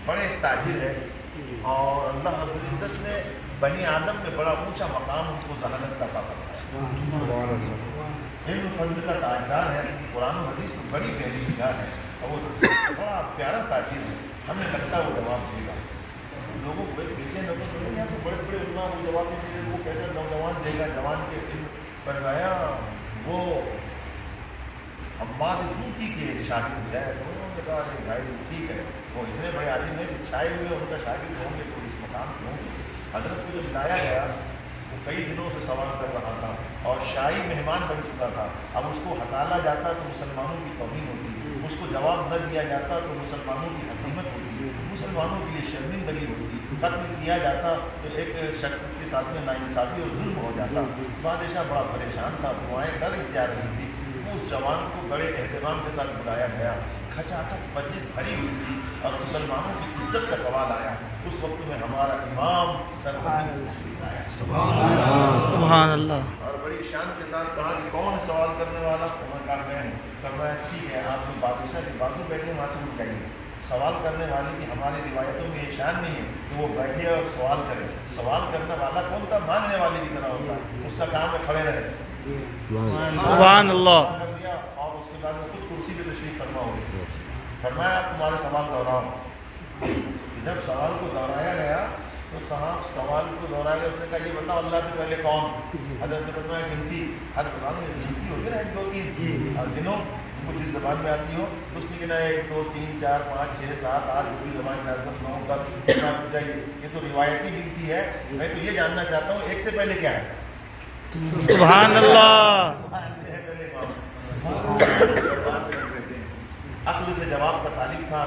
بڑے تاجر ہے، اور اللہ رب العزت نے بنی آدم میں بڑا اونچا مقام ان کو ذہانت کا عطا فرمایا ہے، علم فضل کا تاجدار ہے، قرآن و حدیث میں بڑی گہری نگاہ ہے، اور وہ بڑا پیارا تاجر ہے، ہمیں لگتا ہے وہ جواب دے گا۔ لوگوں کو پیچھے لوگوں یہاں سے بڑے بڑے علماء وہ جواب نہیں دے، وہ کیسا نوجوان دے گا، جوان کے علم پر گایا وہ حماد سوتی کے شاگرد ہے، تو انہوں نے کہا کہ بھائی ٹھیک ہے، وہ اتنے بڑے عالم ہیں کہ چھائے ہوئے ان کا شاگرد ہوں گے تو اس مقام پہ ہوں گے۔ حضرت کو جب لایا گیا وہ کئی دنوں سے سوال کر رہا تھا اور شاہی مہمان بن چکا تھا، اب اس کو ہٹالا جاتا تو مسلمانوں کی توہین ہوتی، اس کو جواب نہ دیا جاتا تو مسلمانوں کی حسیمت ہوتی، مسلمانوں کے لیے شرمندگی ہوتی، قتل کیا جاتا تو ایک شخص کے ساتھ میں ناانصافی اور ظلم ہو جاتا۔ بادشاہ بڑا پریشان تھا، دعائیں کر جا رہی تھی، اس جوان کو بڑے اہتمام کے ساتھ بلایا گیا، کھچاکھچ مجلس بھری ہوئی تھی اور مسلمانوں کی عزت کا سوال آیا۔ اس وقت میں ہمارا امام سرزمین تشریف لایا، سبحان اللہ، اور بڑی شان کے ساتھ کہا کہ کون ہے سوال کرنے والا؟ انہوں نے کہا میں ہوں۔ فرمایا ٹھیک ہے، آپ جو بادشاہ کے بازو بیٹھے وہاں سے اٹھ جائیے۔ سوال کرنے والے کی ہماری روایتوں میں یہ شان نہیں ہے کہ وہ بیٹھے اور سوال کرے، سوال کرنے والا کون تھا؟ مانگنے والے کی طرح ہوتا ہے، اس کا کام ہے کھڑے رہے۔ سبحان اللہ، کر دیا اور اس کے بعد میں خود کرسی پہ تشریف فرما ہو گئی۔ فرمایا آپ تمہارے سوال دہراؤ۔ جب سوال کو دہرایا گیا تو صاحب سوال کو دہرایا گیا، اس نے کہا یہ بتاؤ اللہ سے پہلے کون؟ حضرت نے فرمایا گنتی، ہر قرآن میں گنتی ہوتی ہے نا، 1 2 3 اور گنو کچھ اس زبان میں آتی ہو، اس نے گنا 1 2 3 4 5 6 7 8 جو بھی زبان میں 10 9 10 اتنا ہو جائیے، یہ تو روایتی گنتی ہے۔ میں تو یہ جاننا چاہتا ہوں ایک سے پہلے کیا ہے؟ سبحان اللہ، عقل سے جواب کا تعلق تھا۔